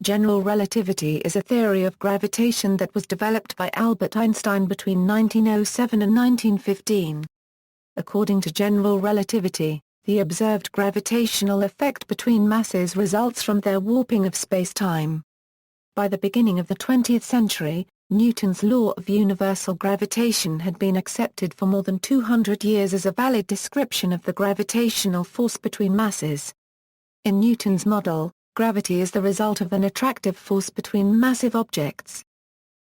General relativity is a theory of gravitation that was developed by Albert Einstein between 1907 and 1915. According to general relativity, the observed gravitational effect between masses results from their warping of spacetime. By the beginning of the 20th century, Newton's law of universal gravitation had been accepted for more than 200 years as a valid description of the gravitational force between masses. In Newton's model, gravity is the result of an attractive force between massive objects.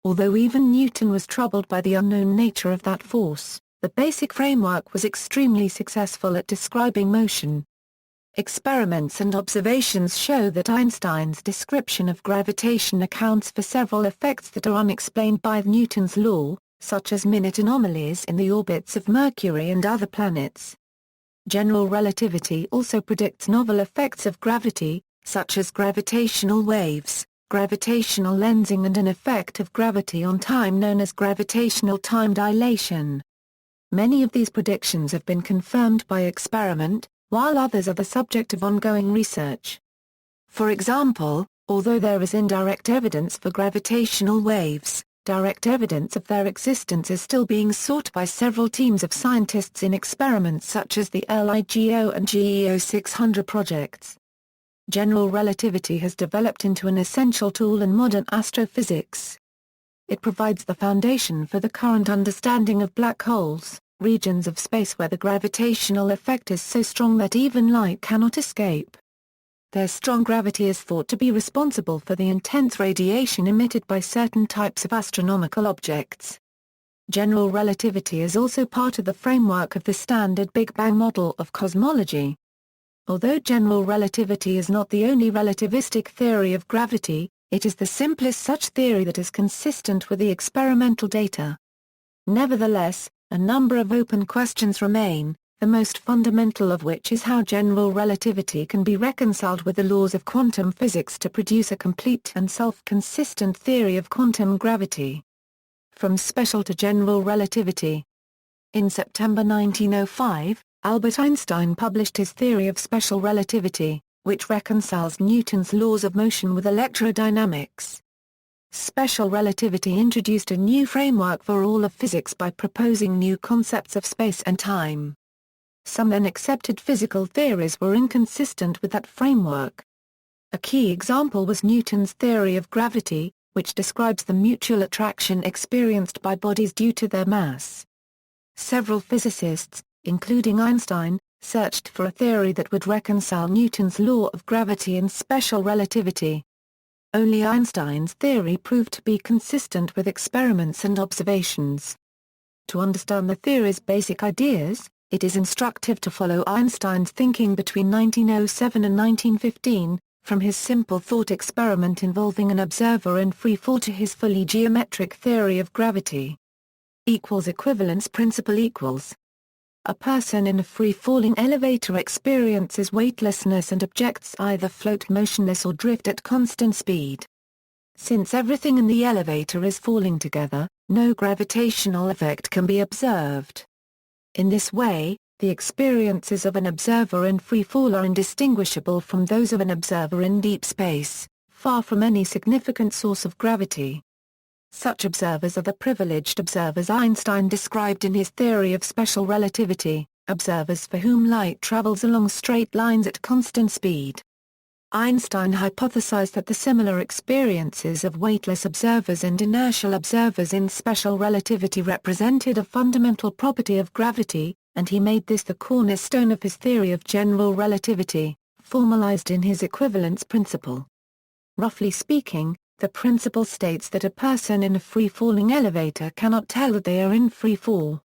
Although even Newton was troubled by the unknown nature of that force, the basic framework was extremely successful at describing motion. Experiments and observations show that Einstein's description of gravitation accounts for several effects that are unexplained by Newton's law, such as minute anomalies in the orbits of Mercury and other planets. General relativity also predicts novel effects of gravity, such as gravitational waves, gravitational lensing and an effect of gravity on time known as gravitational time dilation. Many of these predictions have been confirmed by experiment, while others are the subject of ongoing research. For example, although there is indirect evidence for gravitational waves, direct evidence of their existence is still being sought by several teams of scientists in experiments such as the LIGO and GEO 600 projects. General relativity has developed into an essential tool in modern astrophysics. It provides the foundation for the current understanding of black holes, regions of space where the gravitational effect is so strong that even light cannot escape. Their strong gravity is thought to be responsible for the intense radiation emitted by certain types of astronomical objects. General relativity is also part of the framework of the standard Big Bang model of cosmology. Although general relativity is not the only relativistic theory of gravity, it is the simplest such theory that is consistent with the experimental data. Nevertheless, a number of open questions remain, the most fundamental of which is how general relativity can be reconciled with the laws of quantum physics to produce a complete and self-consistent theory of quantum gravity. From special to general relativity. In September 1905, Albert Einstein published his theory of special relativity, which reconciles Newton's laws of motion with electrodynamics. Special relativity introduced a new framework for all of physics by proposing new concepts of space and time. Some then accepted physical theories were inconsistent with that framework. A key example was Newton's theory of gravity, which describes the mutual attraction experienced by bodies due to their mass. Several physicists, including Einstein, searched for a theory that would reconcile Newton's law of gravity and special relativity. Only Einstein's theory proved to be consistent with experiments and observations. To understand the theory's basic ideas, it is instructive to follow Einstein's thinking between 1907 and 1915, from his simple thought experiment involving an observer in free fall to his fully geometric theory of gravity. Equivalence principle equals. A person in a free-falling elevator experiences weightlessness and objects either float motionless or drift at constant speed. Since everything in the elevator is falling together, no gravitational effect can be observed. In this way, the experiences of an observer in free fall are indistinguishable from those of an observer in deep space, far from any significant source of gravity. Such observers are the privileged observers Einstein described in his theory of special relativity, observers for whom light travels along straight lines at constant speed. Einstein hypothesized that the similar experiences of weightless observers and inertial observers in special relativity represented a fundamental property of gravity, and he made this the cornerstone of his theory of general relativity, formalized in his equivalence principle. Roughly speaking, the principle states that a person in a free-falling elevator cannot tell that they are in free fall.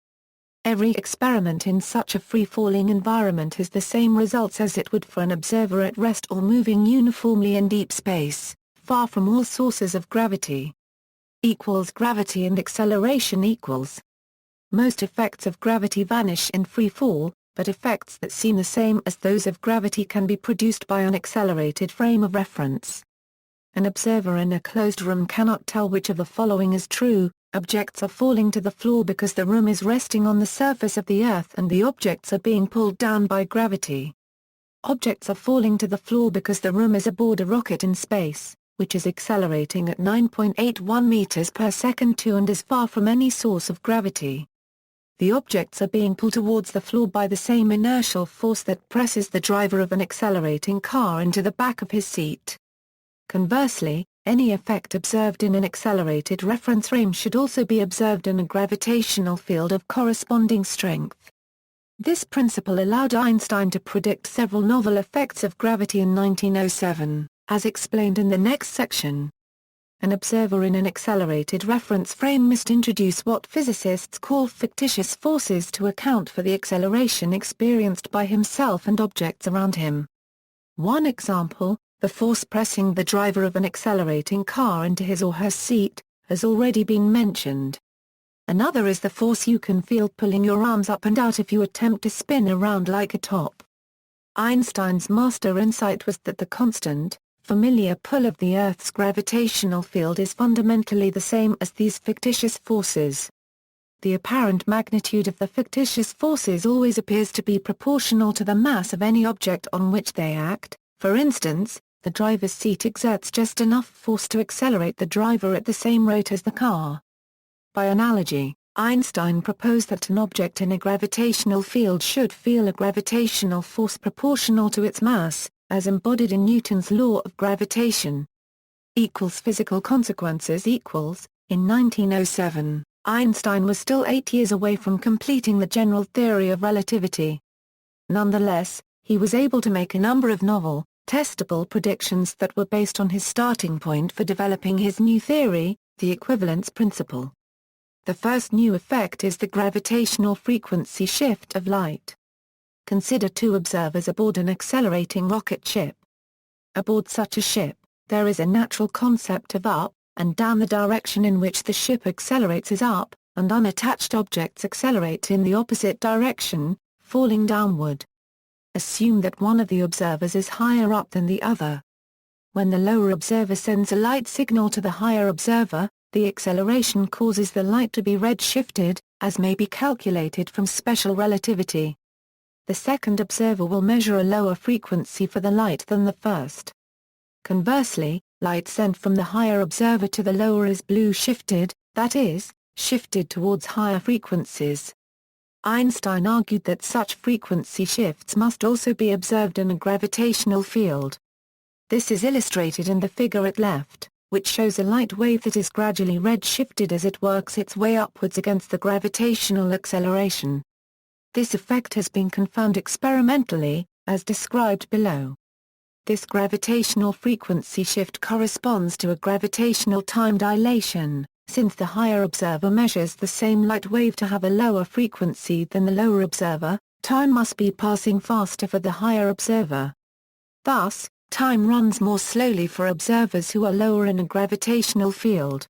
Every experiment in such a free-falling environment has the same results as it would for an observer at rest or moving uniformly in deep space, far from all sources of gravity. Gravity and acceleration equals. Most effects of gravity vanish in free fall, but effects that seem the same as those of gravity can be produced by an accelerated frame of reference. An observer in a closed room cannot tell which of the following is true: objects are falling to the floor because the room is resting on the surface of the Earth and the objects are being pulled down by gravity. Objects are falling to the floor because the room is aboard a rocket in space, which is accelerating at 9.81 meters per second to and is far from any source of gravity. The objects are being pulled towards the floor by the same inertial force that presses the driver of an accelerating car into the back of his seat. Conversely, any effect observed in an accelerated reference frame should also be observed in a gravitational field of corresponding strength. This principle allowed Einstein to predict several novel effects of gravity in 1907, as explained in the next section. An observer in an accelerated reference frame must introduce what physicists call fictitious forces to account for the acceleration experienced by himself and objects around him. One example, the force pressing the driver of an accelerating car into his or her seat, has already been mentioned. Another is the force you can feel pulling your arms up and out if you attempt to spin around like a top. Einstein's master insight was that the constant, familiar pull of the Earth's gravitational field is fundamentally the same as these fictitious forces. The apparent magnitude of the fictitious forces always appears to be proportional to the mass of any object on which they act. For instance, the driver's seat exerts just enough force to accelerate the driver at the same rate as the car. By analogy, Einstein proposed that an object in a gravitational field should feel a gravitational force proportional to its mass, as embodied in Newton's law of gravitation. Physical consequences. In 1907, Einstein was still 8 years away from completing the general theory of relativity. Nonetheless, he was able to make a number of novel, testable predictions that were based on his starting point for developing his new theory, the equivalence principle. The first new effect is the gravitational frequency shift of light. Consider two observers aboard an accelerating rocket ship. Aboard such a ship, there is a natural concept of up and down. The direction in which the ship accelerates is up, and unattached objects accelerate in the opposite direction, falling downward. Assume that one of the observers is higher up than the other. When the lower observer sends a light signal to the higher observer, the acceleration causes the light to be red-shifted, as may be calculated from special relativity. The second observer will measure a lower frequency for the light than the first. Conversely, light sent from the higher observer to the lower is blue-shifted, that is, shifted towards higher frequencies. Einstein argued that such frequency shifts must also be observed in a gravitational field. This is illustrated in the figure at left, which shows a light wave that is gradually red-shifted as it works its way upwards against the gravitational acceleration. This effect has been confirmed experimentally, as described below. This gravitational frequency shift corresponds to a gravitational time dilation, since the higher observer measures the same light wave to have a lower frequency than the lower observer. Time must be passing faster for the higher observer. Thus, time runs more slowly for observers who are lower in a gravitational field.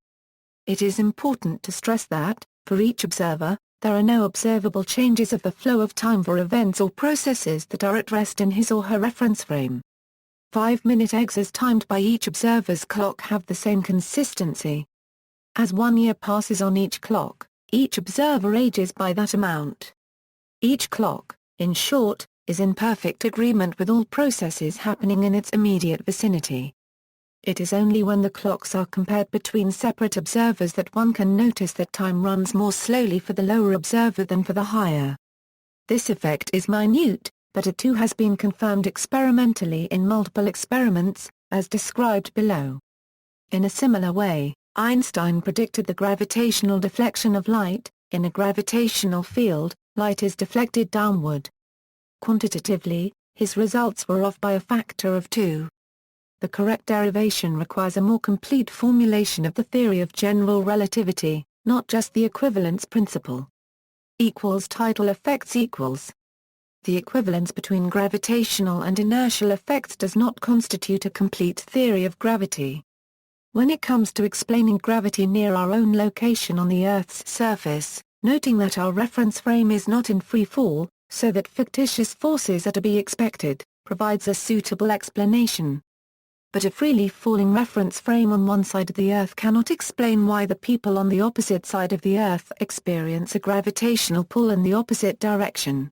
It is important to stress that, for each observer, there are no observable changes of the flow of time for events or processes that are at rest in his or her reference frame. 5-minute exes timed by each observer's clock have the same consistency. As 1 year passes on each clock, each observer ages by that amount. Each clock, in short, is in perfect agreement with all processes happening in its immediate vicinity. It is only when the clocks are compared between separate observers that one can notice that time runs more slowly for the lower observer than for the higher. This effect is minute, but it too has been confirmed experimentally in multiple experiments, as described below. In a similar way, Einstein predicted the gravitational deflection of light. In a gravitational field, light is deflected downward. Quantitatively, his results were off by a factor of 2. The correct derivation requires a more complete formulation of the theory of general relativity, not just the equivalence principle. Tidal effects. The equivalence between gravitational and inertial effects does not constitute a complete theory of gravity. When it comes to explaining gravity near our own location on the Earth's surface, noting that our reference frame is not in free fall, so that fictitious forces are to be expected, provides a suitable explanation. But a freely falling reference frame on one side of the Earth cannot explain why the people on the opposite side of the Earth experience a gravitational pull in the opposite direction.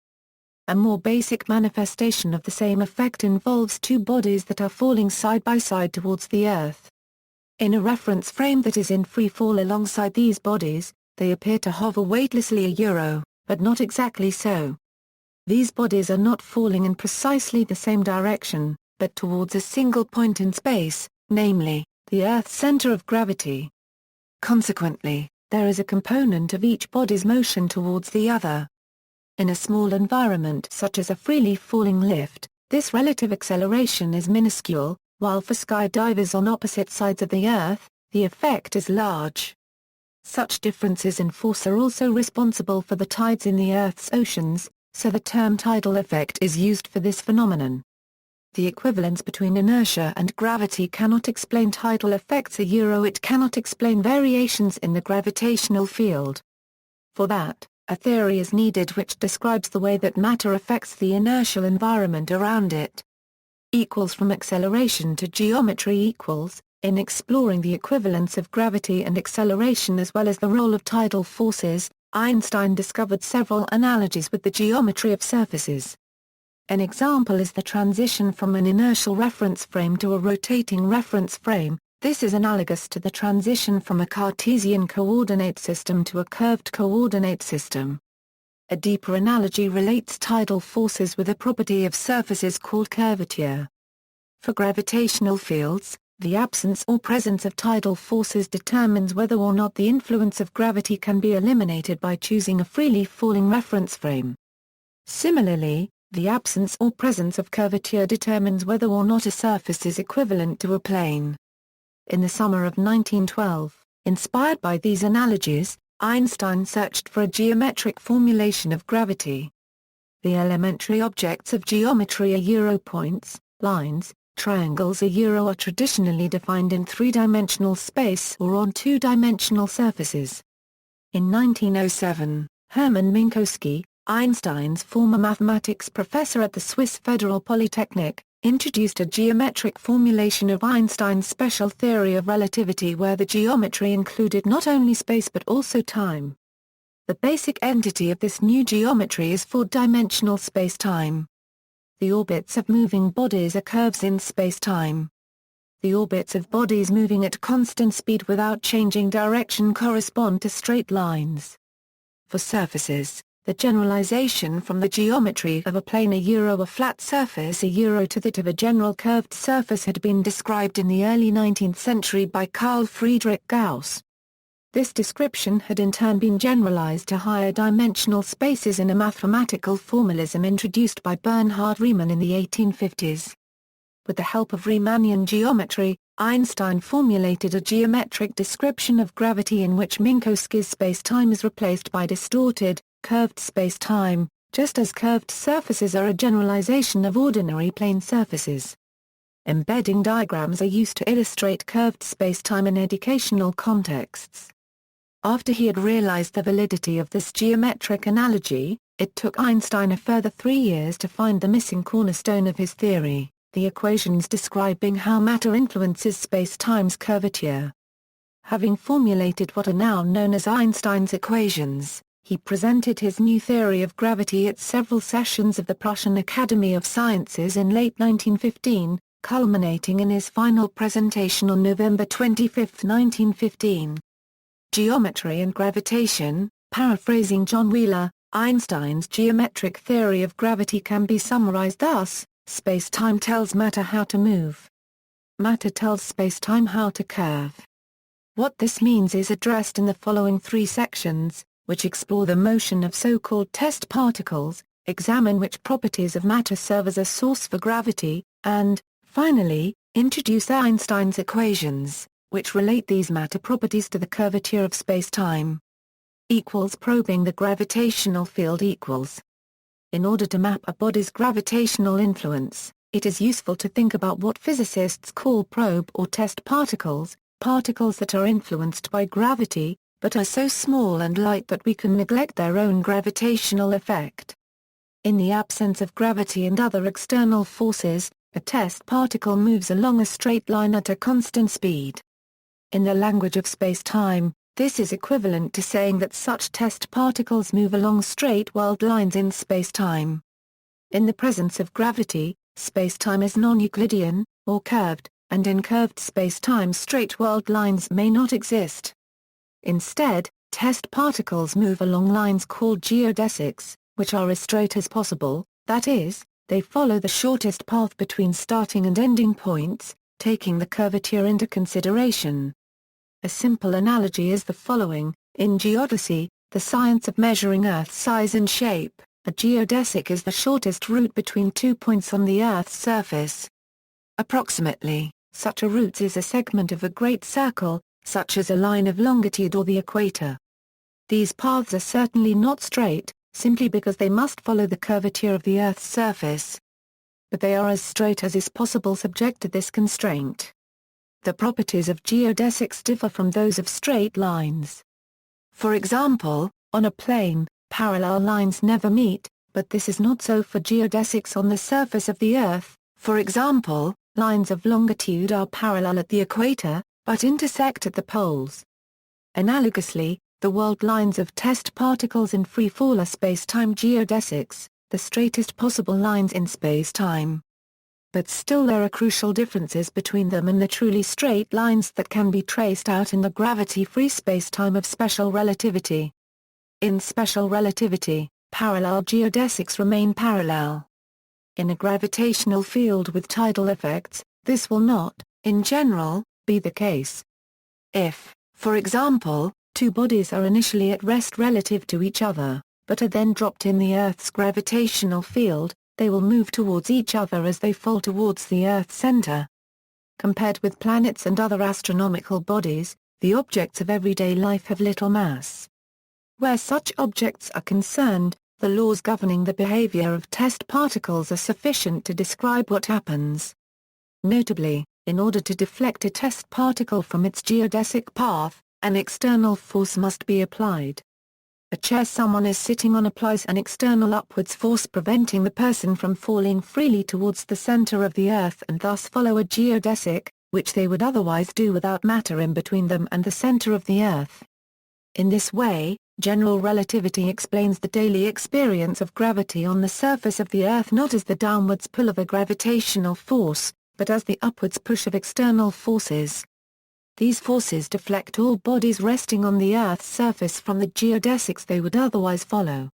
A more basic manifestation of the same effect involves two bodies that are falling side by side towards the Earth. In a reference frame that is in free fall alongside these bodies, they appear to hover weightlessly but not exactly so. These bodies are not falling in precisely the same direction, but towards a single point in space, namely, the Earth's center of gravity. Consequently, there is a component of each body's motion towards the other. In a small environment such as a freely falling lift, this relative acceleration is minuscule, while for skydivers on opposite sides of the Earth, the effect is large. Such differences in force are also responsible for the tides in the Earth's oceans, so the term tidal effect is used for this phenomenon. The equivalence between inertia and gravity cannot explain tidal effects it cannot explain variations in the gravitational field. For that, a theory is needed which describes the way that matter affects the inertial environment around it. From acceleration to geometry in exploring the equivalence of gravity and acceleration as well as the role of tidal forces, Einstein discovered several analogies with the geometry of surfaces. An example is the transition from an inertial reference frame to a rotating reference frame. This is analogous to the transition from a Cartesian coordinate system to a curved coordinate system. A deeper analogy relates tidal forces with a property of surfaces called curvature. For gravitational fields, the absence or presence of tidal forces determines whether or not the influence of gravity can be eliminated by choosing a freely falling reference frame. Similarly, the absence or presence of curvature determines whether or not a surface is equivalent to a plane. In the summer of 1912, inspired by these analogies, Einstein searched for a geometric formulation of gravity. The elementary objects of geometry are points, lines, triangles are traditionally defined in three-dimensional space or on two-dimensional surfaces. In 1907, Hermann Minkowski, Einstein's former mathematics professor at the Swiss Federal Polytechnic, introduced a geometric formulation of Einstein's special theory of relativity where the geometry included not only space but also time. The basic entity of this new geometry is four-dimensional spacetime. The orbits of moving bodies are curves in spacetime. The orbits of bodies moving at constant speed without changing direction correspond to straight lines. For surfaces, the generalization from the geometry of a plane a flat surface to that of a general curved surface had been described in the early 19th century by Carl Friedrich Gauss. This description had in turn been generalized to higher dimensional spaces in a mathematical formalism introduced by Bernhard Riemann in the 1850s. With the help of Riemannian geometry, Einstein formulated a geometric description of gravity in which Minkowski's spacetime is replaced by distorted, curved spacetime, just as curved surfaces are a generalization of ordinary plane surfaces. Embedding diagrams are used to illustrate curved spacetime in educational contexts. After he had realized the validity of this geometric analogy, it took Einstein a further 3 years to find the missing cornerstone of his theory, the equations describing how matter influences spacetime's curvature. Having formulated what are now known as Einstein's equations, he presented his new theory of gravity at several sessions of the Prussian Academy of Sciences in late 1915, culminating in his final presentation on November 25, 1915. Geometry and gravitation. Paraphrasing John Wheeler, Einstein's geometric theory of gravity can be summarized thus: space-time tells matter how to move. Matter tells space-time how to curve. What this means is addressed in the following 3 sections, which explore the motion of so-called test particles, examine which properties of matter serve as a source for gravity, and, finally, introduce Einstein's equations, which relate these matter properties to the curvature of spacetime. Probing the gravitational field. In order to map a body's gravitational influence, it is useful to think about what physicists call probe or test particles, particles that are influenced by gravity, but are so small and light that we can neglect their own gravitational effect. In the absence of gravity and other external forces, a test particle moves along a straight line at a constant speed. In the language of spacetime, this is equivalent to saying that such test particles move along straight-whirled lines in spacetime. In the presence of gravity, spacetime is non-Euclidean, or curved, and in curved spacetime straight world lines may not exist. Instead, test particles move along lines called geodesics, which are as straight as possible, that is, they follow the shortest path between starting and ending points, taking the curvature into consideration. A simple analogy is the following: in geodesy, the science of measuring Earth's size and shape, a geodesic is the shortest route between 2 points on the Earth's surface. Approximately, such a route is a segment of a great circle, such as a line of longitude or the equator. These paths are certainly not straight, simply because they must follow the curvature of the Earth's surface. But they are as straight as is possible subject to this constraint. The properties of geodesics differ from those of straight lines. For example, on a plane, parallel lines never meet, but this is not so for geodesics on the surface of the Earth. For example, lines of longitude are parallel at the equator, but intersect at the poles. Analogously, the world lines of test particles in free-fall are spacetime geodesics, the straightest possible lines in spacetime. But still there are crucial differences between them and the truly straight lines that can be traced out in the gravity-free spacetime of special relativity. In special relativity, parallel geodesics remain parallel. In a gravitational field with tidal effects, this will not, in general, be the case. If, for example, two bodies are initially at rest relative to each other, but are then dropped in the Earth's gravitational field, they will move towards each other as they fall towards the Earth's center. Compared with planets and other astronomical bodies, the objects of everyday life have little mass. Where such objects are concerned, the laws governing the behavior of test particles are sufficient to describe what happens. Notably, in order to deflect a test particle from its geodesic path, an external force must be applied. A chair someone is sitting on applies an external upwards force preventing the person from falling freely towards the center of the Earth and thus follow a geodesic, which they would otherwise do without matter in between them and the center of the Earth. In this way, general relativity explains the daily experience of gravity on the surface of the Earth not as the downwards pull of a gravitational force, but as the upwards push of external forces. These forces deflect all bodies resting on the Earth's surface from the geodesics they would otherwise follow.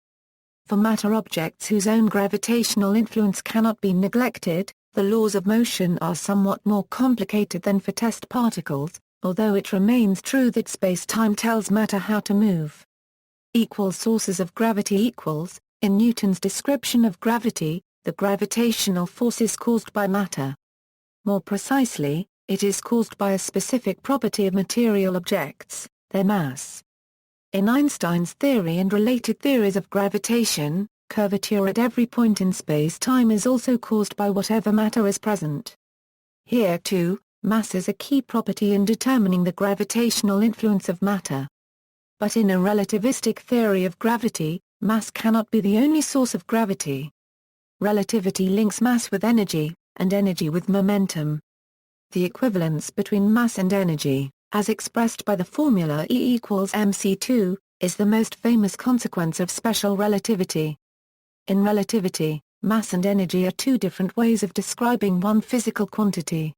For matter objects whose own gravitational influence cannot be neglected, the laws of motion are somewhat more complicated than for test particles, although it remains true that space-time tells matter how to move. Equal sources of gravity equals, in Newton's description of gravity, the gravitational forces caused by matter. More precisely, it is caused by a specific property of material objects, their mass. In Einstein's theory and related theories of gravitation, curvature at every point in space-time is also caused by whatever matter is present. Here too, mass is a key property in determining the gravitational influence of matter. But in a relativistic theory of gravity, mass cannot be the only source of gravity. Relativity links mass with energy, and energy with momentum. The equivalence between mass and energy, as expressed by the formula E equals mc2, is the most famous consequence of special relativity. In relativity, mass and energy are two different ways of describing one physical quantity.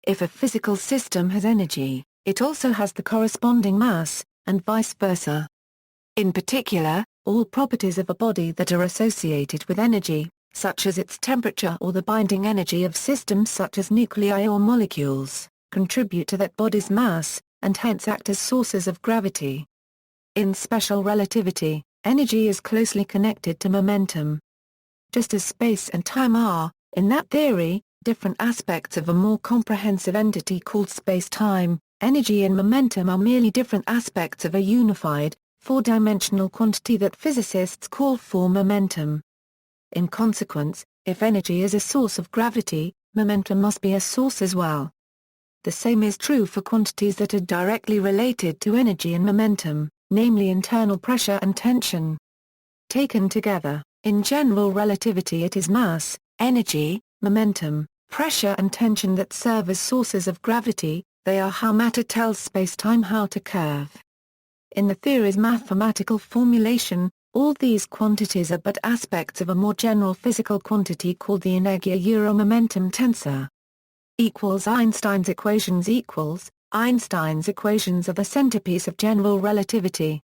If a physical system has energy, it also has the corresponding mass, and vice versa. In particular, all properties of a body that are associated with energy, such as its temperature or the binding energy of systems such as nuclei or molecules, contribute to that body's mass, and hence act as sources of gravity. In special relativity, energy is closely connected to momentum. Just as space and time are, in that theory, different aspects of a more comprehensive entity called space-time, energy and momentum are merely different aspects of a unified, four-dimensional quantity that physicists call form momentum. In consequence, if energy is a source of gravity, momentum must be a source as well. The same is true for quantities that are directly related to energy and momentum, namely internal pressure and tension. Taken together, in general relativity it is mass, energy, momentum, pressure and tension that serve as sources of gravity. They are how matter tells spacetime how to curve. In the theory's mathematical formulation, all these quantities are but aspects of a more general physical quantity called the energia-momentum tensor. equals Einstein's equations equals Einstein's equations are the centerpiece of general relativity.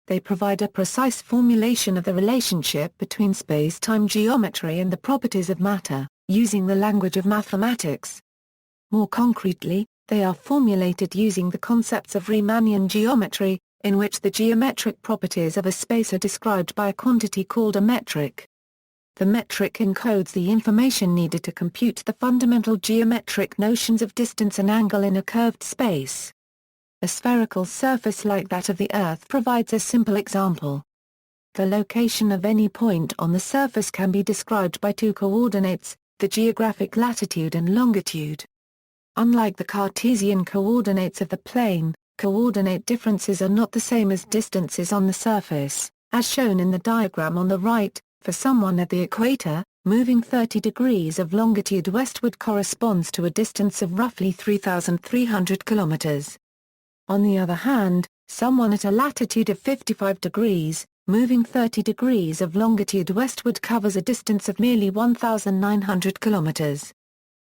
They provide a precise formulation of the relationship between space-time geometry and the properties of matter, using the language of mathematics. More concretely, they are formulated using the concepts of Riemannian geometry, in which the geometric properties of a space are described by a quantity called a metric. The metric encodes the information needed to compute the fundamental geometric notions of distance and angle in a curved space. A spherical surface like that of the Earth provides a simple example. The location of any point on the surface can be described by two coordinates, the geographic latitude and longitude. Unlike the Cartesian coordinates of the plane, coordinate differences are not the same as distances on the surface, as shown in the diagram on the right. For someone at the equator, moving 30 degrees of longitude westward corresponds to a distance of roughly 3,300 kilometers. On the other hand, someone at a latitude of 55 degrees, moving 30 degrees of longitude westward covers a distance of merely 1,900 kilometers.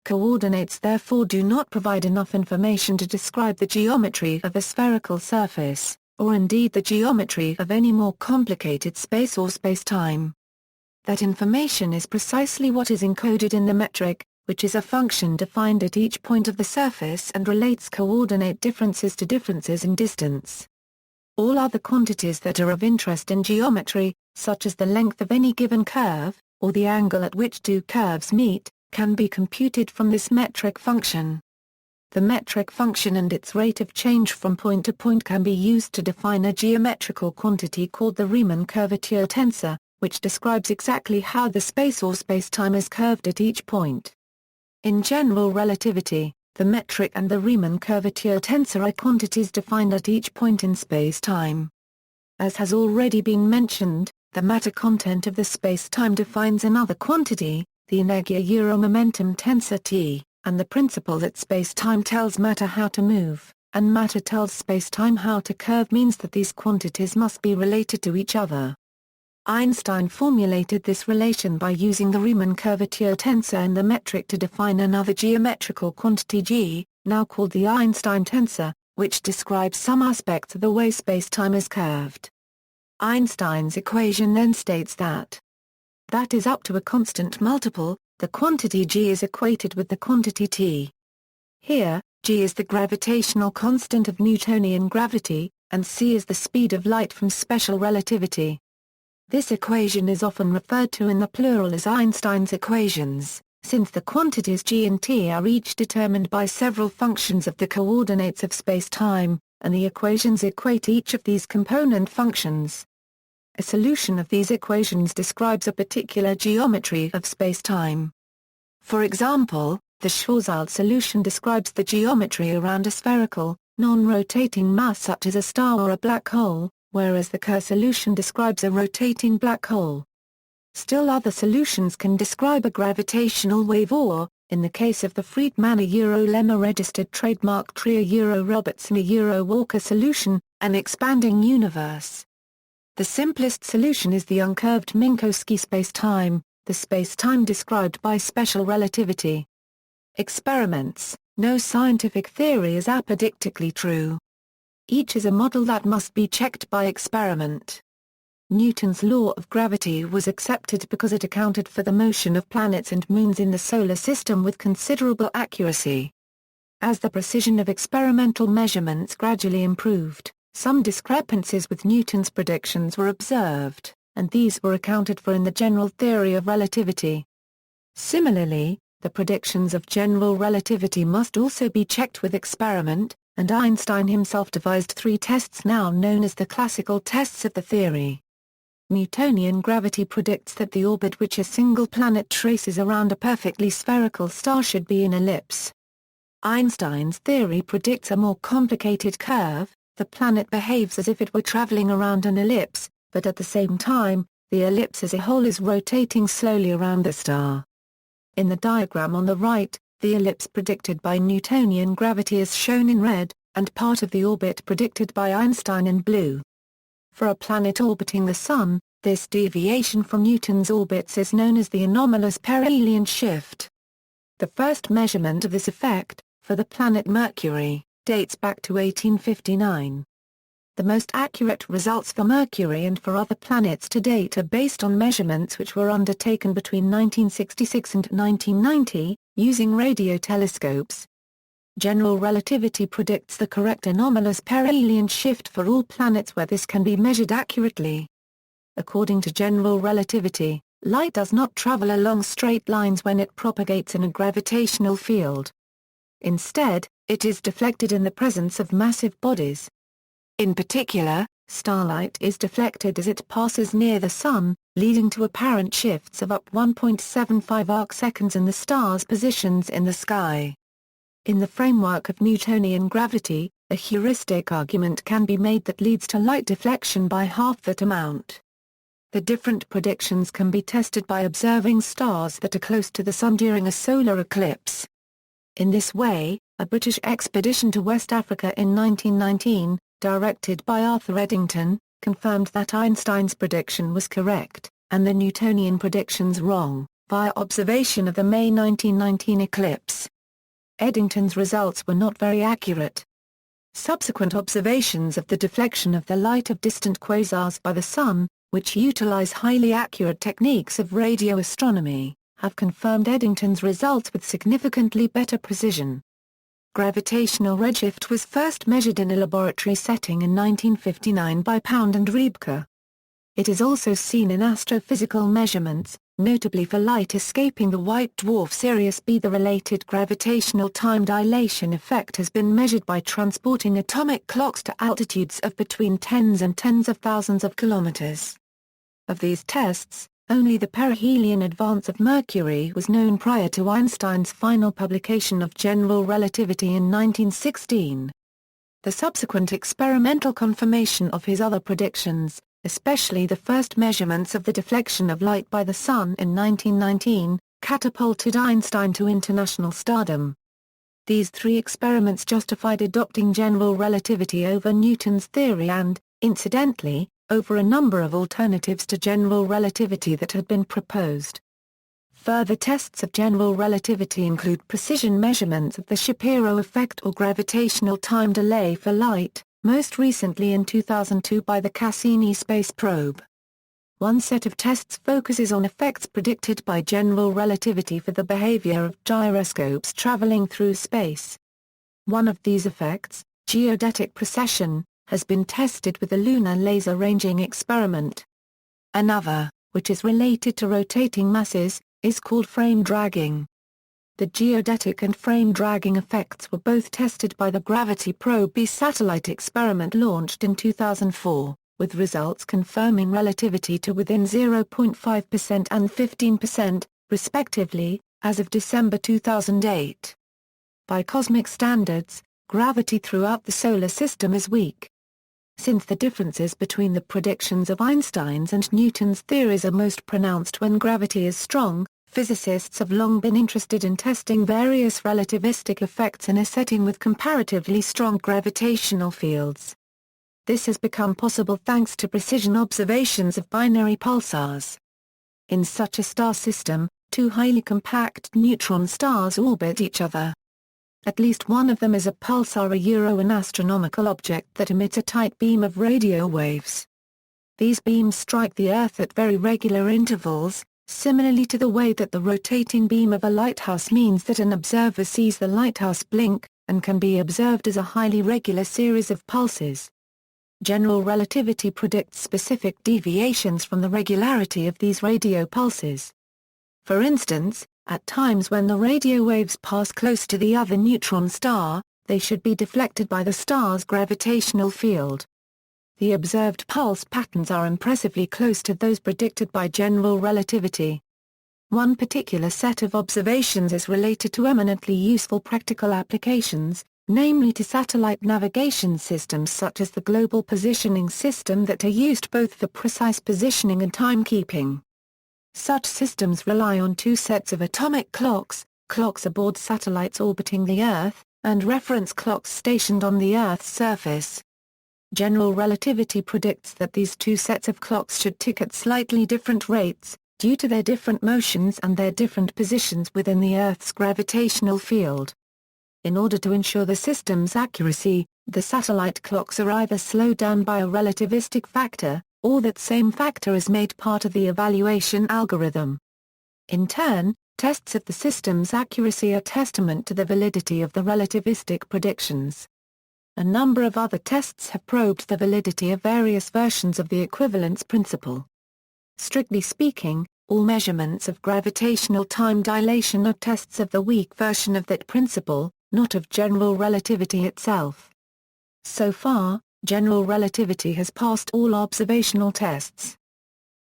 Coordinates therefore do not provide enough information to describe the geometry of a spherical surface, or indeed the geometry of any more complicated space or spacetime. That information is precisely what is encoded in the metric, which is a function defined at each point of the surface and relates coordinate differences to differences in distance. All other quantities that are of interest in geometry, such as the length of any given curve, or the angle at which two curves meet, can be computed from this metric function. The metric function and its rate of change from point to point can be used to define a geometrical quantity called the Riemann curvature tensor, which describes exactly how the space or spacetime is curved at each point. In general relativity, the metric and the Riemann curvature tensor are quantities defined at each point in spacetime. As has already been mentioned, the matter content of the spacetime defines another quantity, the energy-momentum tensor T, and the principle that spacetime tells matter how to move, and matter tells spacetime how to curve means that these quantities must be related to each other. Einstein formulated this relation by using the Riemann curvature tensor and the metric to define another geometrical quantity G, now called the Einstein tensor, which describes some aspects of the way spacetime is curved. Einstein's equation then states that is up to a constant multiple, the quantity G is equated with the quantity T. Here, G is the gravitational constant of Newtonian gravity, and C is the speed of light from special relativity. This equation is often referred to in the plural as Einstein's equations, since the quantities G and T are each determined by several functions of the coordinates of spacetime, and the equations equate each of these component functions. A solution of these equations describes a particular geometry of spacetime. For example, the Schwarzschild solution describes the geometry around a spherical, non-rotating mass such as a star or a black hole, whereas the Kerr solution describes a rotating black hole. Still other solutions can describe a gravitational wave or, in the case of the Friedmann-Lemma-registered trademark Trier-Robertson-Walker solution, an expanding universe. The simplest solution is the uncurved Minkowski spacetime, the spacetime described by special relativity. Experiments: no scientific theory is apodictically true. Each is a model that must be checked by experiment. Newton's law of gravity was accepted because it accounted for the motion of planets and moons in the solar system with considerable accuracy. As the precision of experimental measurements gradually improved, some discrepancies with Newton's predictions were observed, and these were accounted for in the general theory of relativity. Similarly, the predictions of general relativity must also be checked with experiment, and Einstein himself devised three tests now known as the classical tests of the theory. Newtonian gravity predicts that the orbit which a single planet traces around a perfectly spherical star should be an ellipse. Einstein's theory predicts a more complicated curve. The planet behaves as if it were traveling around an ellipse, but at the same time, the ellipse as a whole is rotating slowly around the star. In the diagram on the right, the ellipse predicted by Newtonian gravity is shown in red, and part of the orbit predicted by Einstein in blue. For a planet orbiting the Sun, this deviation from Newton's orbits is known as the anomalous perihelion shift. The first measurement of this effect, for the planet Mercury, dates back to 1859. The most accurate results for Mercury and for other planets to date are based on measurements which were undertaken between 1966 and 1990, using radio telescopes. General relativity predicts the correct anomalous perihelion shift for all planets where this can be measured accurately. According to general relativity, light does not travel along straight lines when it propagates in a gravitational field. Instead, it is deflected in the presence of massive bodies. In particular, starlight is deflected as it passes near the Sun, leading to apparent shifts of up 1.75 arcseconds in the star's positions in the sky. In the framework of Newtonian gravity, a heuristic argument can be made that leads to light deflection by half that amount. The different predictions can be tested by observing stars that are close to the Sun during a solar eclipse. In this way, a British expedition to West Africa in 1919, directed by Arthur Eddington, confirmed that Einstein's prediction was correct, and the Newtonian predictions wrong, via observation of the May 1919 eclipse. Eddington's results were not very accurate. Subsequent observations of the deflection of the light of distant quasars by the Sun, which utilize highly accurate techniques of radio astronomy, have confirmed Eddington's results with significantly better precision. Gravitational redshift was first measured in a laboratory setting in 1959 by Pound and Riebke. It is also seen in astrophysical measurements, notably for light escaping the white dwarf Sirius B. The related gravitational time dilation effect has been measured by transporting atomic clocks to altitudes of between tens and tens of thousands of kilometers. Of these tests, only the perihelion advance of Mercury was known prior to Einstein's final publication of general relativity in 1916. The subsequent experimental confirmation of his other predictions, especially the first measurements of the deflection of light by the Sun in 1919, catapulted Einstein to international stardom. These three experiments justified adopting general relativity over Newton's theory and, incidentally, over a number of alternatives to general relativity that had been proposed. Further tests of general relativity include precision measurements of the Shapiro effect or gravitational time delay for light, most recently in 2002 by the Cassini space probe. One set of tests focuses on effects predicted by general relativity for the behavior of gyroscopes traveling through space. One of these effects, geodetic precession, has been tested with the Lunar Laser Ranging Experiment. Another, which is related to rotating masses, is called frame dragging. The geodetic and frame dragging effects were both tested by the Gravity Probe B satellite experiment launched in 2004, with results confirming relativity to within 0.5% and 15%, respectively, as of December 2008. By cosmic standards, gravity throughout the Solar System is weak. Since the differences between the predictions of Einstein's and Newton's theories are most pronounced when gravity is strong, physicists have long been interested in testing various relativistic effects in a setting with comparatively strong gravitational fields. This has become possible thanks to precision observations of binary pulsars. In such a star system, two highly compact neutron stars orbit each other. At least one of them is a pulsar, an astronomical object that emits a tight beam of radio waves. These beams strike the Earth at very regular intervals, similarly to the way that the rotating beam of a lighthouse means that an observer sees the lighthouse blink, and can be observed as a highly regular series of pulses. General relativity predicts specific deviations from the regularity of these radio pulses. For instance, at times when the radio waves pass close to the other neutron star, they should be deflected by the star's gravitational field. The observed pulse patterns are impressively close to those predicted by general relativity. One particular set of observations is related to eminently useful practical applications, namely to satellite navigation systems such as the Global Positioning System that are used both for precise positioning and timekeeping. Such systems rely on two sets of atomic clocks, clocks aboard satellites orbiting the Earth, and reference clocks stationed on the Earth's surface. General relativity predicts that these two sets of clocks should tick at slightly different rates, due to their different motions and their different positions within the Earth's gravitational field. In order to ensure the system's accuracy, the satellite clocks are either slowed down by a relativistic factor, or that same factor is made part of the evaluation algorithm. In turn, tests of the system's accuracy are testament to the validity of the relativistic predictions. A number of other tests have probed the validity of various versions of the equivalence principle. Strictly speaking, all measurements of gravitational time dilation are tests of the weak version of that principle, not of general relativity itself. So far, general relativity has passed all observational tests.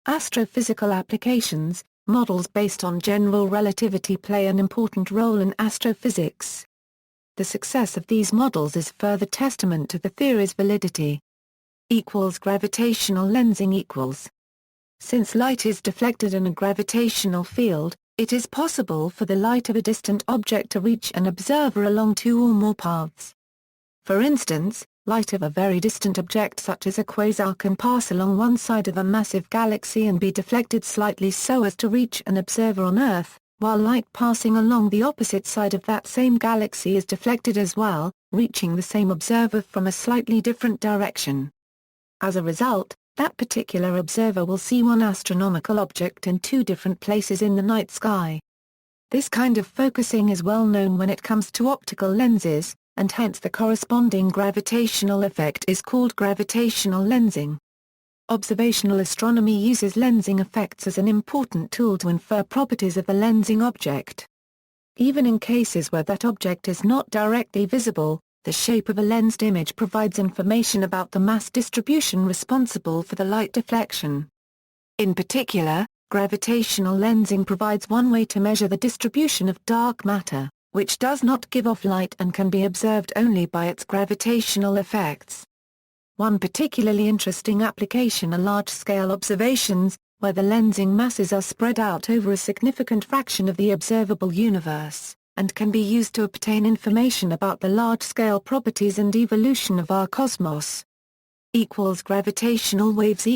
Astrophysical applications, models based on general relativity play an important role in astrophysics. The success of these models is further testament to the theory's validity. Gravitational lensing . Since light is deflected in a gravitational field, it is possible for the light of a distant object to reach an observer along two or more paths. For instance, light of a very distant object such as a quasar can pass along one side of a massive galaxy and be deflected slightly so as to reach an observer on Earth, while light passing along the opposite side of that same galaxy is deflected as well, reaching the same observer from a slightly different direction. As a result, that particular observer will see one astronomical object in two different places in the night sky. This kind of focusing is well known when it comes to optical lenses, and hence the corresponding gravitational effect is called gravitational lensing. Observational astronomy uses lensing effects as an important tool to infer properties of the lensing object. Even in cases where that object is not directly visible, the shape of a lensed image provides information about the mass distribution responsible for the light deflection. In particular, gravitational lensing provides one way to measure the distribution of dark matter, which does not give off light and can be observed only by its gravitational effects. One particularly interesting application are large-scale observations, where the lensing masses are spread out over a significant fraction of the observable universe, and can be used to obtain information about the large-scale properties and evolution of our cosmos. Gravitational waves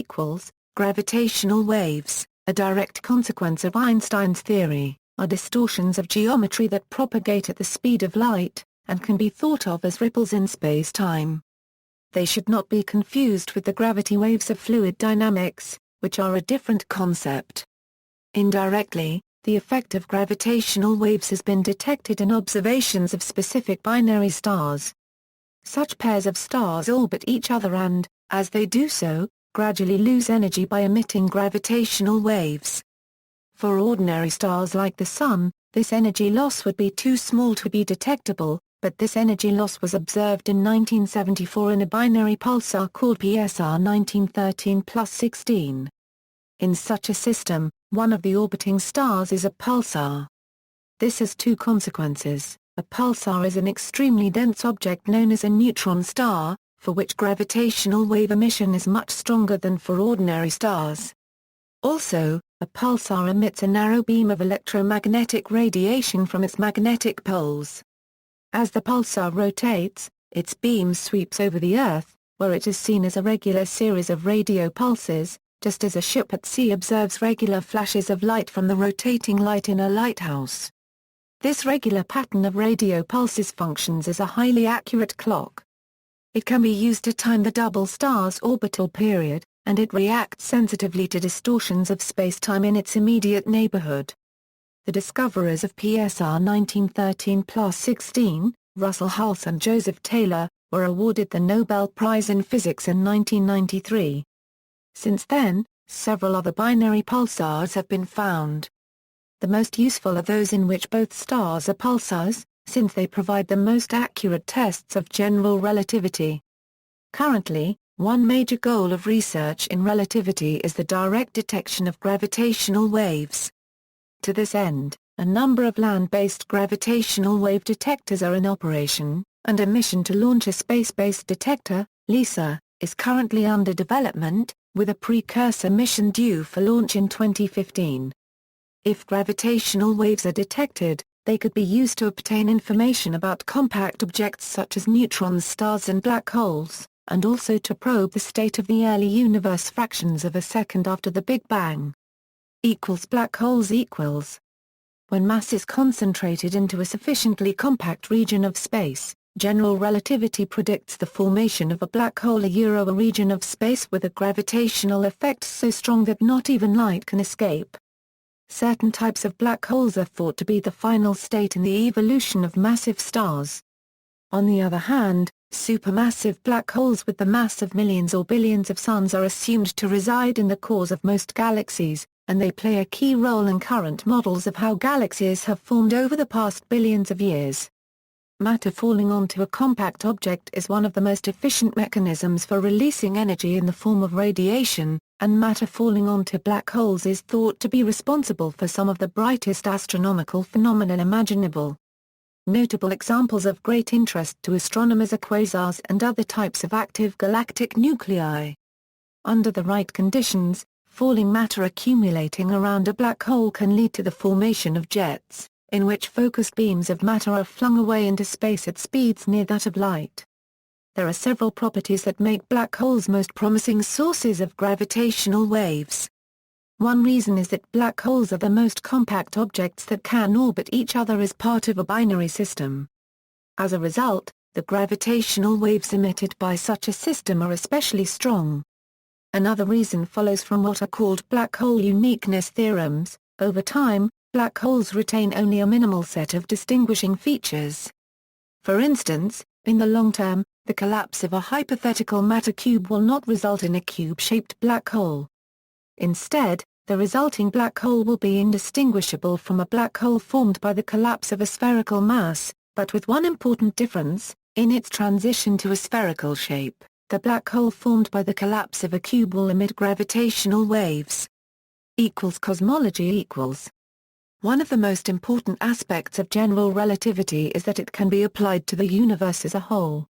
Gravitational waves, a direct consequence of Einstein's theory, are distortions of geometry that propagate at the speed of light, and can be thought of as ripples in space-time. They should not be confused with the gravity waves of fluid dynamics, which are a different concept. Indirectly, the effect of gravitational waves has been detected in observations of specific binary stars. Such pairs of stars orbit each other and, as they do so, gradually lose energy by emitting gravitational waves. For ordinary stars like the Sun, this energy loss would be too small to be detectable, but this energy loss was observed in 1974 in a binary pulsar called PSR 1913+16. In such a system, one of the orbiting stars is a pulsar. This has two consequences. A pulsar is an extremely dense object known as a neutron star, for which gravitational wave emission is much stronger than for ordinary stars. Also, a pulsar emits a narrow beam of electromagnetic radiation from its magnetic poles. As the pulsar rotates, its beam sweeps over the Earth, where it is seen as a regular series of radio pulses, just as a ship at sea observes regular flashes of light from the rotating light in a lighthouse. This regular pattern of radio pulses functions as a highly accurate clock. It can be used to time the double star's orbital period, and it reacts sensitively to distortions of spacetime in its immediate neighborhood. The discoverers of PSR 1913+16, Russell Hulse and Joseph Taylor, were awarded the Nobel Prize in Physics in 1993. Since then, several other binary pulsars have been found. The most useful are those in which both stars are pulsars, since they provide the most accurate tests of general relativity. Currently, one major goal of research in relativity is the direct detection of gravitational waves. To this end, a number of land-based gravitational wave detectors are in operation, and a mission to launch a space-based detector, LISA, is currently under development, with a precursor mission due for launch in 2015. If gravitational waves are detected, they could be used to obtain information about compact objects such as neutrons, stars and black holes, and also to probe the state of the early universe fractions of a second after the Big Bang. equals black holes equals. When mass is concentrated into a sufficiently compact region of space, general relativity predicts the formation of a black hole a region of space with a gravitational effect so strong that not even light can escape. Certain types of black holes are thought to be the final state in the evolution of massive stars. On the other hand, supermassive black holes with the mass of millions or billions of suns are assumed to reside in the cores of most galaxies, and they play a key role in current models of how galaxies have formed over the past billions of years. Matter falling onto a compact object is one of the most efficient mechanisms for releasing energy in the form of radiation, and matter falling onto black holes is thought to be responsible for some of the brightest astronomical phenomena imaginable. Notable examples of great interest to astronomers are quasars and other types of active galactic nuclei. Under the right conditions, falling matter accumulating around a black hole can lead to the formation of jets, in which focused beams of matter are flung away into space at speeds near that of light. There are several properties that make black holes most promising sources of gravitational waves. One reason is that black holes are the most compact objects that can orbit each other as part of a binary system. As a result, the gravitational waves emitted by such a system are especially strong. Another reason follows from what are called black hole uniqueness theorems. Over time, black holes retain only a minimal set of distinguishing features. For instance, in the long term, the collapse of a hypothetical matter cube will not result in a cube-shaped black hole. Instead, the resulting black hole will be indistinguishable from a black hole formed by the collapse of a spherical mass, but with one important difference: in its transition to a spherical shape, the black hole formed by the collapse of a cube will emit gravitational waves. Cosmology . One of the most important aspects of general relativity is that it can be applied to the universe as a whole.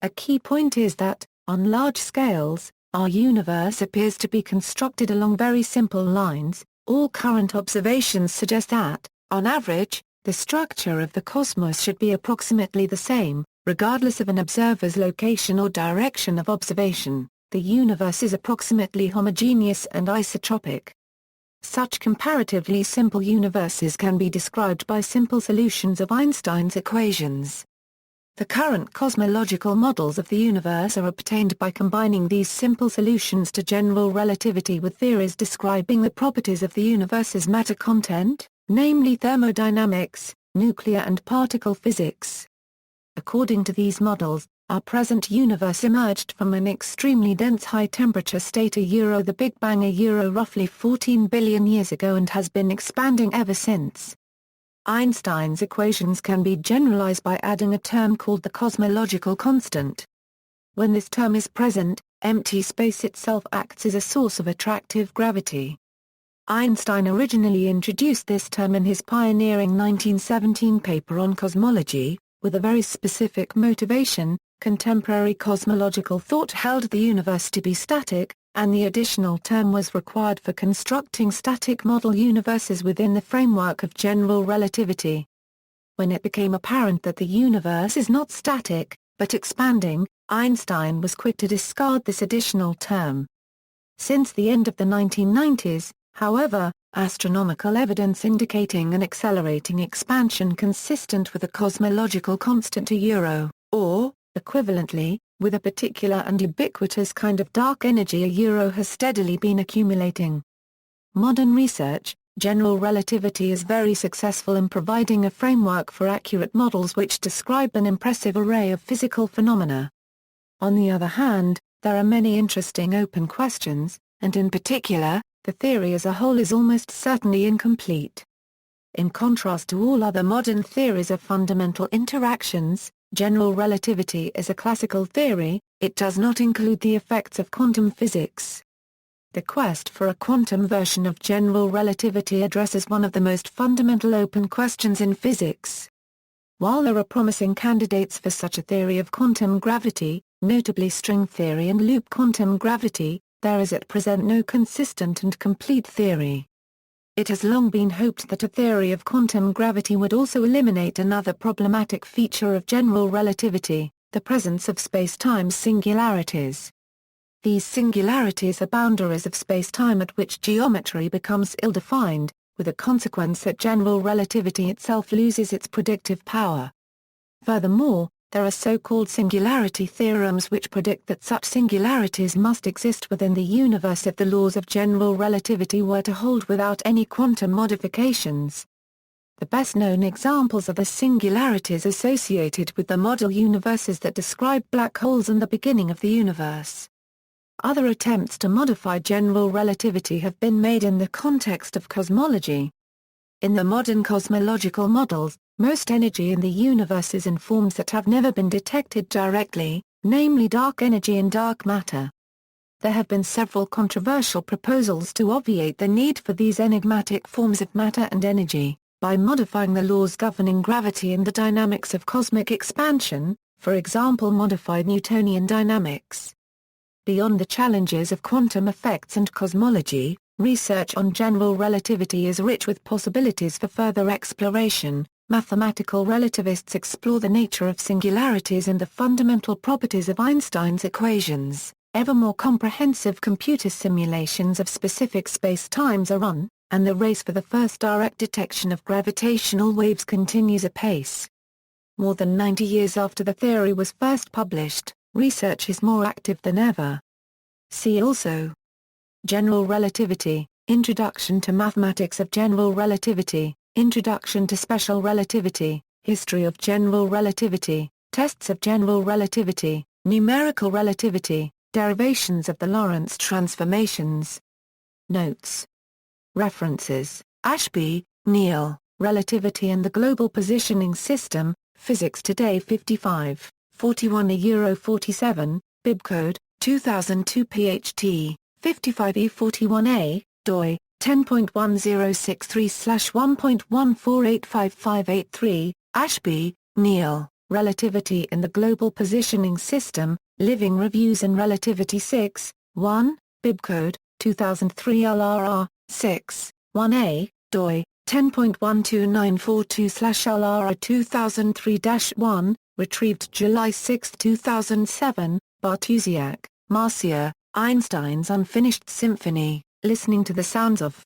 A key point is that, on large scales, our universe appears to be constructed along very simple lines. All current observations suggest that, on average, the structure of the cosmos should be approximately the same, regardless of an observer's location or direction of observation. The universe is approximately homogeneous and isotropic. Such comparatively simple universes can be described by simple solutions of Einstein's equations. The current cosmological models of the universe are obtained by combining these simple solutions to general relativity with theories describing the properties of the universe's matter content, namely thermodynamics, nuclear and particle physics. According to these models, our present universe emerged from an extremely dense high-temperature state the Big Bang roughly 14 billion years ago and has been expanding ever since. Einstein's equations can be generalized by adding a term called the cosmological constant. When this term is present, empty space itself acts as a source of attractive gravity. Einstein originally introduced this term in his pioneering 1917 paper on cosmology, with a very specific motivation. Contemporary cosmological thought held the universe to be static, and the additional term was required for constructing static model universes within the framework of general relativity. When it became apparent that the universe is not static, but expanding, Einstein was quick to discard this additional term. Since the end of the 1990s, however, astronomical evidence indicating an accelerating expansion consistent with a cosmological constant or, equivalently, with a particular and ubiquitous kind of dark energy has steadily been accumulating. Modern research, general relativity is very successful in providing a framework for accurate models which describe an impressive array of physical phenomena. On the other hand, there are many interesting open questions, and in particular, the theory as a whole is almost certainly incomplete. In contrast to all other modern theories of fundamental interactions, general relativity is a classical theory. It does not include the effects of quantum physics. The quest for a quantum version of general relativity addresses one of the most fundamental open questions in physics. While there are promising candidates for such a theory of quantum gravity, notably string theory and loop quantum gravity, there is at present no consistent and complete theory. It has long been hoped that a theory of quantum gravity would also eliminate another problematic feature of general relativity, the presence of spacetime singularities. These singularities are boundaries of spacetime at which geometry becomes ill-defined, with a consequence that general relativity itself loses its predictive power. Furthermore, there are so-called singularity theorems which predict that such singularities must exist within the universe if the laws of general relativity were to hold without any quantum modifications. The best-known examples are the singularities associated with the model universes that describe black holes and the beginning of the universe. Other attempts to modify general relativity have been made in the context of cosmology. In the modern cosmological models, most energy in the universe is in forms that have never been detected directly, namely dark energy and dark matter. There have been several controversial proposals to obviate the need for these enigmatic forms of matter and energy, by modifying the laws governing gravity and the dynamics of cosmic expansion, for example modified Newtonian dynamics. Beyond the challenges of quantum effects and cosmology, research on general relativity is rich with possibilities for further exploration. Mathematical relativists explore the nature of singularities and the fundamental properties of Einstein's equations. Ever more comprehensive computer simulations of specific spacetimes are run, and the race for the first direct detection of gravitational waves continues apace. More than 90 years after the theory was first published, research is more active than ever. See also: General Relativity, Introduction to Mathematics of General Relativity, Introduction to Special Relativity, History of General Relativity, Tests of General Relativity, Numerical Relativity, Derivations of the Lorentz transformations. Notes. References: Ashby, Neil, Relativity and the Global Positioning System, Physics Today 55, 41 Bibcode, 2002 PHT, 55E41A, doi, 10.1063/1.14855583, Ashby, Neil, Relativity and the Global Positioning System, Living Reviews in Relativity 6, 1, Bibcode, 2003 LRR, 6, 1A, doi, 10.12942/LRR 2003-1, retrieved July 6, 2007, Bartusiak, Marcia, Einstein's Unfinished Symphony, Listening to the Sounds of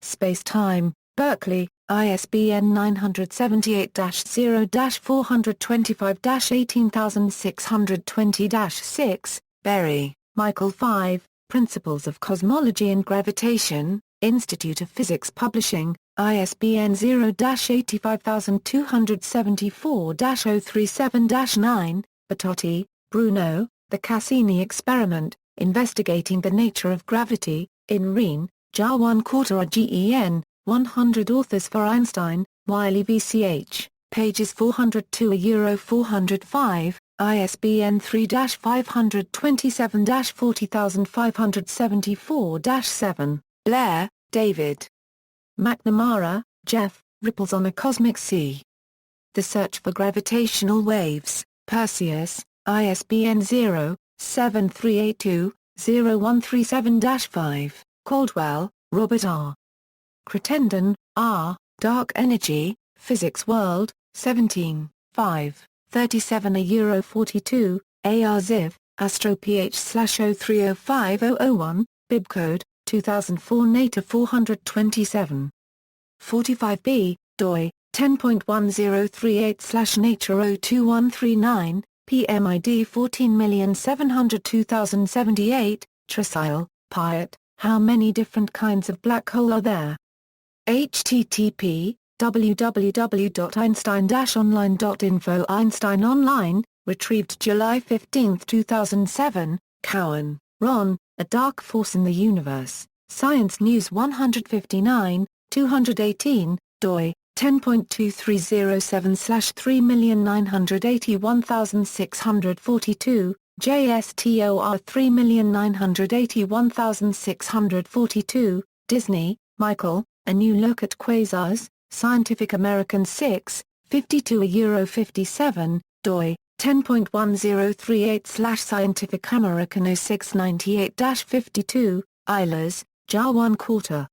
Space-Time, Berkeley, ISBN 978-0-425-18620-6, Berry, Michael 5, Principles of Cosmology and Gravitation, Institute of Physics Publishing, ISBN 0-85274-037-9, Bertotti, Bruno, The Cassini Experiment, Investigating the Nature of Gravity, in Riemann, JAR 1/4 RGEN, 100 authors for Einstein, Wiley VCH, pages 402-405, ISBN 3-527-40574-7, Blair, David. McNamara, Jeff, Ripples on a Cosmic Sea. The Search for Gravitational Waves, Perseus, ISBN 0-7382-0137-5, Caldwell, Robert R. Crittenden, R., Dark Energy, Physics World, 17, 5, 37 AR Ziv, Astro PH/03050001, Bibcode, 2004 Nature 427. 45b, doi, 10.1038/Nature 02139, PMID 14702078, Tresile, Pyatt, How many different kinds of black hole are there? http www.einstein-online.info Einstein Online, retrieved July 15, 2007, Cowan, Ron, A Dark Force in the Universe, Science News 159, 218, doi, 10.2307/3981642, JSTOR 3981642, Disney, Michael, A New Look at Quasars, Scientific American 6, 52 doi, 10.1038/Scientific American 0698-52, Eilers, JAR 1/4.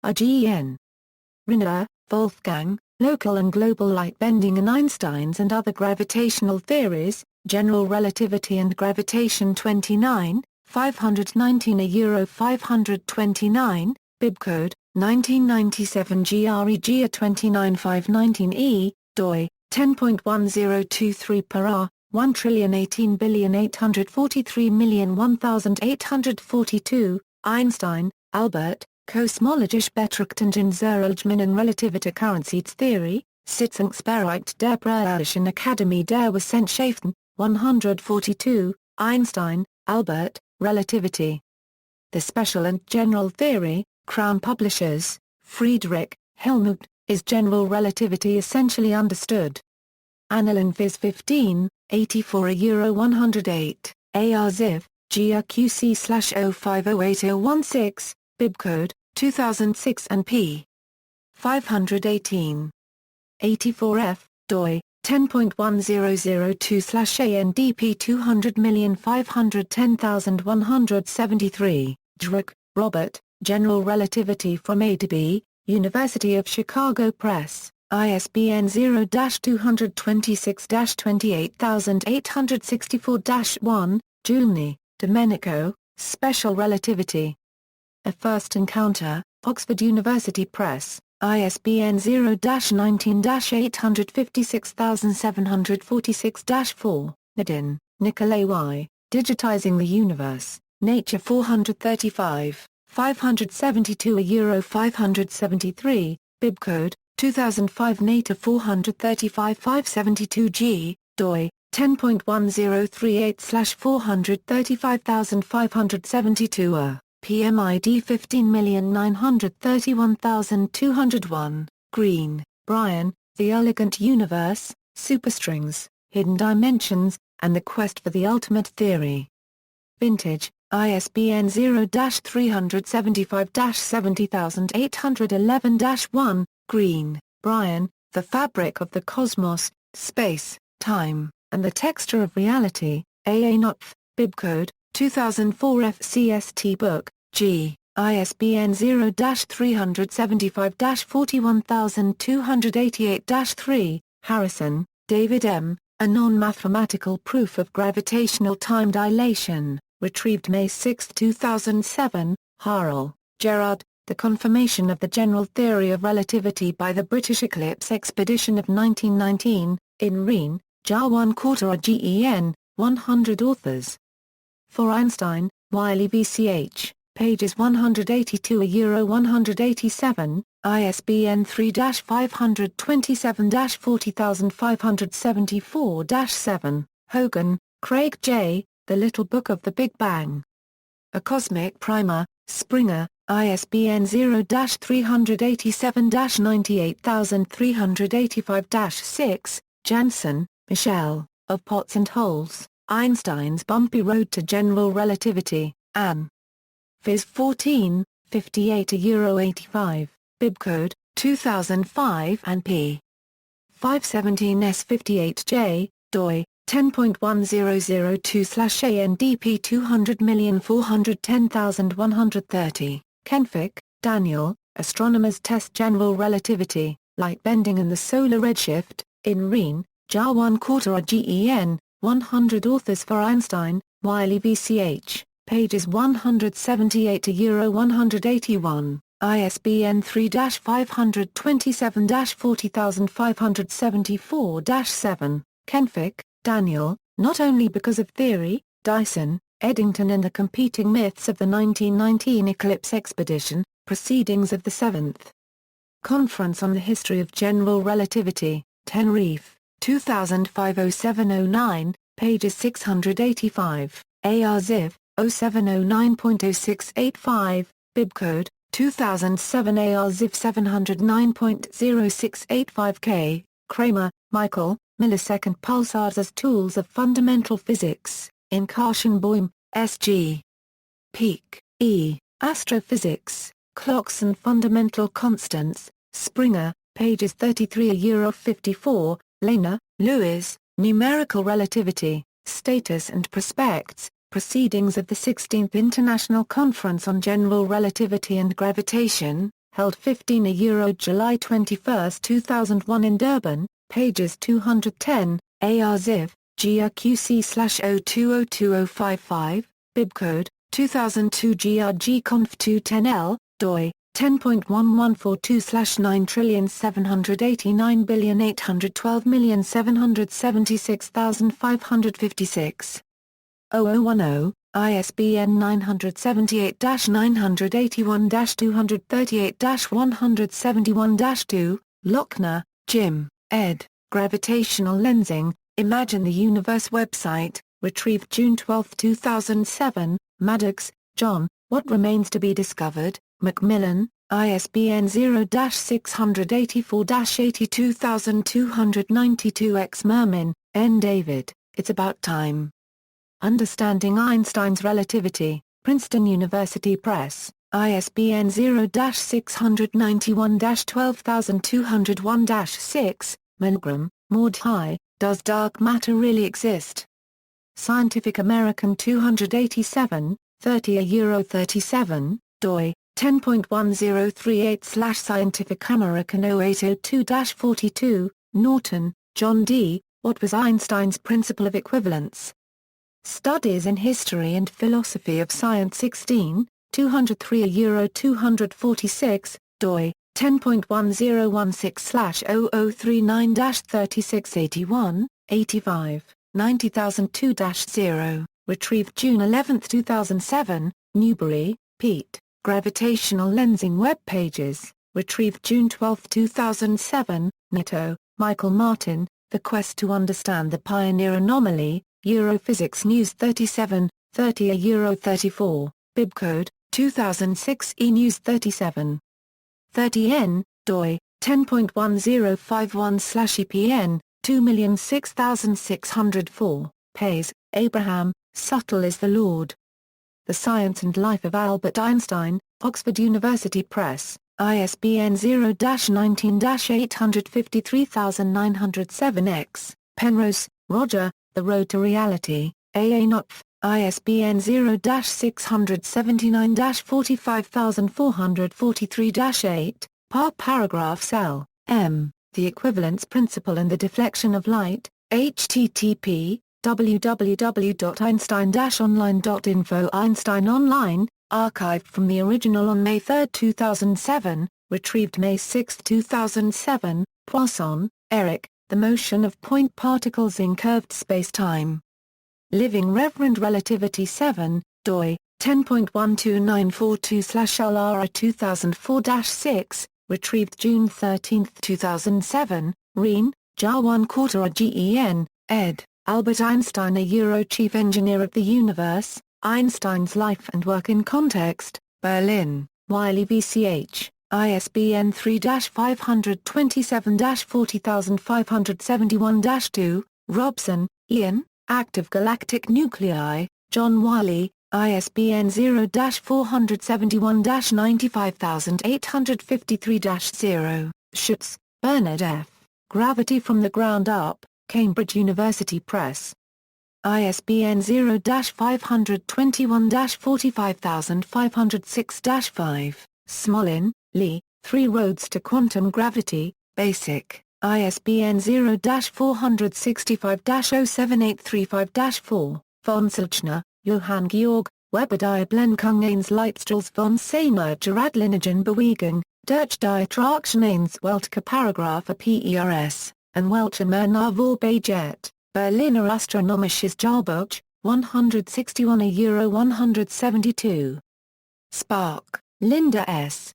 IGN. Rinner, Wolfgang, Local and Global Light Bending in Einstein's and Other Gravitational Theories, General Relativity and Gravitation 29, 519 euro 529, bibcode 1997 GREG 29519E, doi 10.1023 per hour, 1,018,843,001,842, Einstein, Albert, Kosmologische Betrachtungen zur allgemeinen Relativitätstheorie, Sitzungsbericht der Preußischen Akademie der Wissenschaften, 142, Einstein, Albert, Relativity. The Special and General Theory, Crown Publishers, Friedrich, Helmut, is general relativity essentially understood? Annalen Phys 15, 84 euro 108, ARZIV, GRQC/05080016, bibcode 2006 and p. 518. 84F, doi 10.1002/ANDP 200510173, Druck, Robert, General Relativity from A to B, University of Chicago Press, ISBN 0-226-28864-1, Giulni, Domenico, Special Relativity. A First Encounter, Oxford University Press, ISBN 0-19-856746-4, Nadin, Nikolai Y., Digitizing the Universe, Nature 435, 572 euro 573, bibcode 2005 Nature 435 572 G, doi 10.1038/435572 PMID 15931201, Green, Brian, The Elegant Universe, Superstrings, Hidden Dimensions, and the Quest for the Ultimate Theory. Vintage, ISBN 0-375-70811-1, Green, Brian, The Fabric of the Cosmos, Space, Time, and the Texture of Reality, A. A. Knopf, bibcode 2004 FCST Book, G, ISBN 0-375-41288-3, Harrison, David M., A Non-Mathematical Proof of Gravitational Time Dilation, retrieved May 6, 2007, Harrell, Gerard, The Confirmation of the General Theory of Relativity by the British Eclipse Expedition of 1919, in Riemann, JAR 1/4 GEN, 100 authors. For Einstein, Wiley VCH, pages 182 euro 187, ISBN 3-527-40574-7, Hogan, Craig J., The Little Book of the Big Bang. A Cosmic Primer, Springer, ISBN 0-387-98385-6, Janssen, Michelle, Of Pots and Holes, Einstein's Bumpy Road to General Relativity, Ann. Phys 14, 58 euro 85, bibcode 2005 and p. 517s58j, doi 10.1002/ANDP 200,410,130, Kenfick, Daniel, Astronomers Test General Relativity, Light Bending and the Solar Redshift, in Riemann, JAR 1/4 GEN, 100 authors. For Einstein, Wiley VCH, pages 178 euro 181, ISBN 3-527-40574-7, Kenfick, Daniel, Not Only Because of Theory, Dyson, Eddington and the Competing Myths of the 1919 Eclipse Expedition, Proceedings of the 7th Conference on the History of General Relativity, Tenerife, 2005-0709, pages 685, ARZIV, 0709.0685, bibcode, 2007 ARZIV 709.0685K, Kramer, Michael, Millisecond Pulsars as Tools of Fundamental Physics, in Karlsson-Boym, S.G. Peak, E., Astrophysics, Clocks and Fundamental Constants, Springer, pages 33 euro 54, Lehner, Louis, Numerical Relativity, Status and Prospects, Proceedings of the 16th International Conference on General Relativity and Gravitation, held 15 euro July 21, 2001 in Durban, pages 210, ARZIV, GRQC/02020055, bibcode 2002 GRG Conf 210L, doi, 10.1142/9789812776556. 0010, ISBN 978-981-238-171-2, Lochner, Jim, ed., Gravitational Lensing, Imagine the Universe website, retrieved June 12, 2007, Maddox, John, What Remains to be Discovered, Macmillan, ISBN 0-684-82292. Mermin, N. David, It's About Time. Understanding Einstein's Relativity, Princeton University Press, ISBN 0-691-12201-6, Milgram, Maud High, Does Dark Matter Really Exist? Scientific American 287, 30/37, doi, 10.1038/Scientific American 0802-42, Norton, John D., What was Einstein's Principle of Equivalence? Studies in History and Philosophy of Science 16, 203/246, doi, 10.1016/0039-3681, 85, 90002-0, retrieved June 11, 2007, Newbury, Pete, Gravitational Lensing Web Pages, retrieved June 12, 2007, Netto, Michael Martin, The Quest to Understand the Pioneer Anomaly, Europhysics News 37, 30/34, Bibcode, 2006 E-News 37. 30N, doi, 10.1051/EPN, 2006604, Pays, Abraham, Subtle is the Lord. The Science and Life of Albert Einstein, Oxford University Press, ISBN 0-19-853907-X, Penrose, Roger, The Road to Reality, A. A. Knopf, ISBN 0-679-45443-8, Paragraphs L. M. The Equivalence Principle and the Deflection of Light, http, www.einstein-online.info. Einstein Online, archived from the original on May 3, 2007, retrieved May 6, 2007, Poisson, Eric, The Motion of Point Particles in Curved Spacetime. Living Reverend Relativity 7, doi, 10.12942/LRI 2004-6, retrieved June 13, 2007, Riemann, Jar 1/4 GEN, ed., Albert Einstein Chief Engineer of the Universe, Einstein's Life and Work in Context, Berlin, Wiley VCH, ISBN 3-527-40571-2, Robson, Ian, Active Galactic Nuclei, John Wiley, ISBN 0-471-95853-0, Schutz, Bernard F., Gravity from the Ground Up, Cambridge University Press. ISBN 0-521-45506-5, Smolin, Lee, Three Roads to Quantum Gravity, Basic, ISBN 0-465-07835-4, von Silchner, Johann Georg, Weber die Blenkung Leitstrahls von seiner Geradlinigen Bewegung, durch die Traktion eines Weltke Paragraphe PERS, and welche Mernar Vorbejet, Berliner Astronomisches Jahrbuch, 161 €172. Spark, Linda S.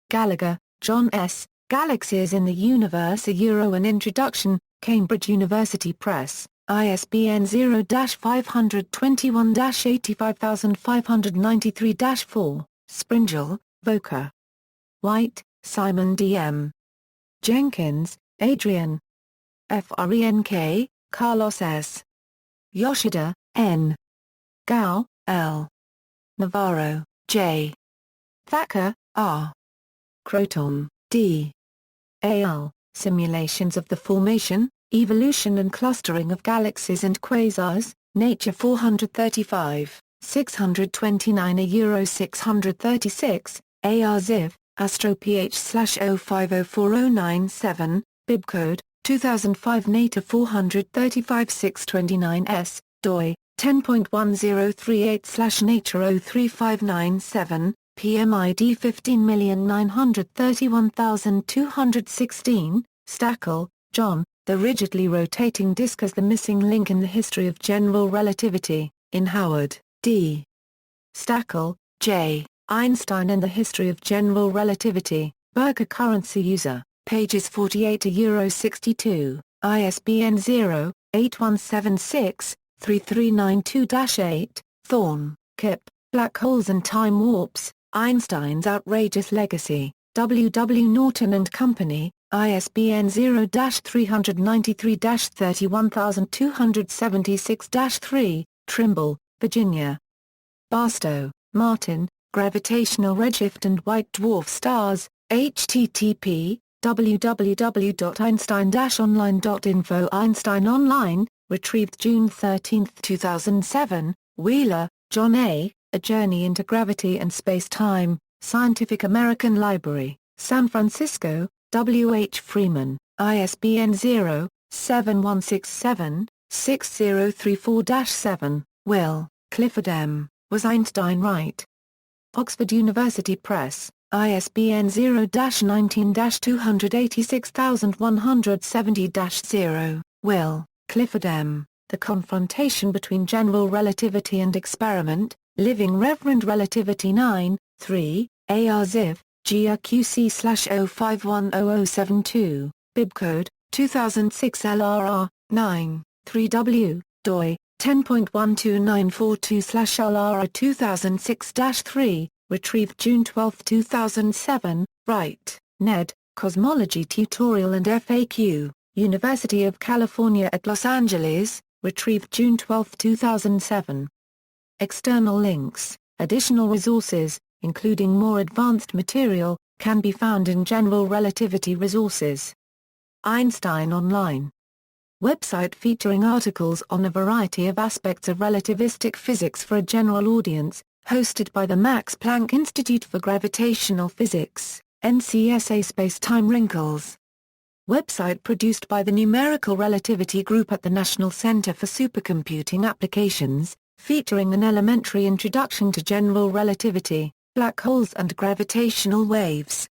Gallagher, John S., Galaxies in the Universe An Introduction, Cambridge University Press, ISBN 0-521-85593-4, Springel, Volker. White, Simon D. M. Jenkins, Adrian. Frenk, Carlos S. Yoshida, N. Gao, L. Navarro, J. Thacker, R. Croton, D. A.L., Simulations of the Formation, Evolution and Clustering of Galaxies and Quasars, Nature 435, 629 €636, A.R. Ziv, AstroPH/05040997, Bibcode, 2005 Nature 435 629 S, doi, 10.1038/Nature 03597, PMID 15931216, Stackel, John, The Rigidly Rotating Disk as the Missing Link in the History of General Relativity, in Howard, D. Stackel, J. Einstein and the History of General Relativity, Berger Currency User, pages 48 to 62, ISBN 0-8176-3392-8, Thorne, Kip, Black Holes and Time Warps, Einstein's Outrageous Legacy, W. W. Norton and Company, ISBN 0-393-31276-3, Trimble, Virginia. Barstow, Martin, Gravitational Redshift and White Dwarf Stars, http, www.einstein-online.info. Einstein Online, retrieved June 13, 2007, Wheeler, John A., A Journey into Gravity and Space-Time, Scientific American Library, San Francisco, W. H. Freeman, ISBN 0-7167-6034-7, Will, Clifford M., Was Einstein Right? Oxford University Press, ISBN 0-19-286170-0, Will, Clifford M., The Confrontation Between General Relativity and Experiment, Living Reverend Relativity 9, 3, AR Ziv, GRQC/05100072, Bibcode, 2006 LRR, 9, 3W, doi, 10.12942/LRR 2006-3, retrieved June 12, 2007, Wright, Ned, Cosmology Tutorial and FAQ, University of California at Los Angeles, retrieved June 12, 2007. External links, additional resources, including more advanced material, can be found in General Relativity Resources. Einstein Online. Website featuring articles on a variety of aspects of relativistic physics for a general audience, hosted by the Max Planck Institute for Gravitational Physics, NCSA Space-Time Wrinkles. Website produced by the Numerical Relativity Group at the National Center for Supercomputing Applications, featuring an elementary introduction to general relativity, black holes and gravitational waves.